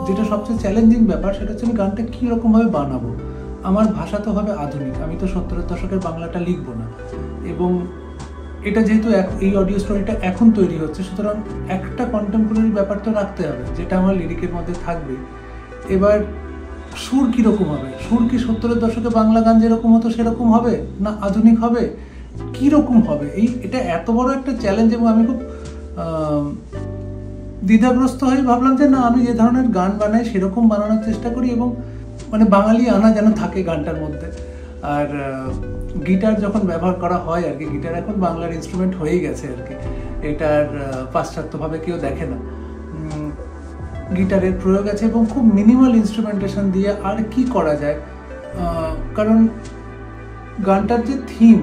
যেটা সবচেয়ে চ্যালেঞ্জিং ব্যাপার সেটা হচ্ছে আমি গানটা কীরকমভাবে বানাবো। আমার ভাষা তো হবে আধুনিক, আমি তো 70-এর দশকের বাংলাটা লিখবো না, এবং এটা যেহেতু এই অডিও স্টোরিটা এখন তৈরি হচ্ছে, সুতরাং একটা কন্টেম্পোরারি ব্যাপার তো রাখতে হবে যেটা আমার লিরিকের মধ্যে থাকবে। এবার সুর কীরকম হবে? সুর কি 70-এর দশকে বাংলা গান যেরকম হতো সেরকম হবে, না আধুনিক হবে, কীরকম হবে? এটা এত বড় একটা চ্যালেঞ্জ, এবং আমি খুব দ্বিধাগ্রস্ত হয়ে ভাবলাম যে না, আমি যে ধরনের গান বানাই সেরকম বানানোর চেষ্টা করি, এবং মানে বাঙালি আনা যেন থাকে গানটার মধ্যে। আর গিটার যখন ব্যবহার করা হয় আর কি, গিটার এখন বাংলার ইনস্ট্রুমেন্ট হয়েই গেছে আর কি, এটার পাশ্চাত্যভাবে কেউ দেখে না। গিটারের প্রয়োগ আছে এবং খুব মিনিমাল ইনস্ট্রুমেন্টেশন দিয়ে আর কি করা যায়, কারণ গানটার যে থিম,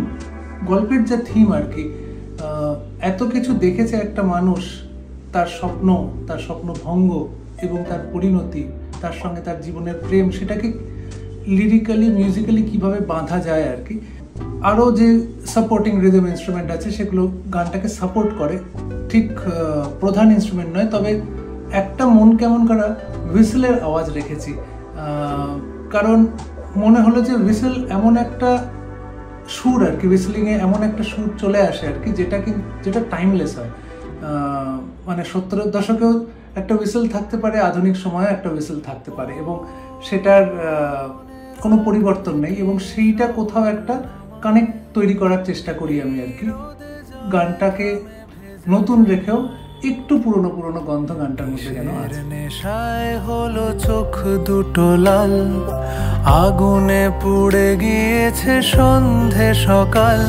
গল্পের যে থিম আর কি, এত কিছু দেখেছে একটা মানুষ, তার স্বপ্নভঙ্গ এবং তার পরিণতি, তার সঙ্গে তার জীবনের প্রেম, সেটাকে লিরিক্যালি মিউজিক্যালি কিভাবে বাঁধা যায় আর কি। আরও যে সাপোর্টিং রিদম ইনস্ট্রুমেন্ট আছে সেগুলো গানটাকে সাপোর্ট করে, ঠিক প্রধান ইনস্ট্রুমেন্ট নয়। তবে একটা মন কেমন করা হুইসেলের আওয়াজ রেখেছি, কারণ মনে হলো যে হুইসেল এমন একটা সুর আর কি, হুইসলিংয়ে এমন একটা সুর চলে আসে আর কি, যেটা টাইমলেস হয়। মানে 70-এর দশকেও একটা হুইসেল থাকতে পারে, আধুনিক সময়ে একটা হুইসেল থাকতে পারে, এবং সেটার কোনো পরিবর্তন নেই, এবং সেইটা কোথাও একটা কানেক্ট তৈরি করার চেষ্টা করি আমি আর কি। গানটাকে নতুন রেখেও একটু পুরনো গন্ধ গানটার মধ্যে যেন আছে। নেশায় হলো চোখ দুটো লাল, আগুনে পুড়ে গিয়েছে সন্ধে সকাল।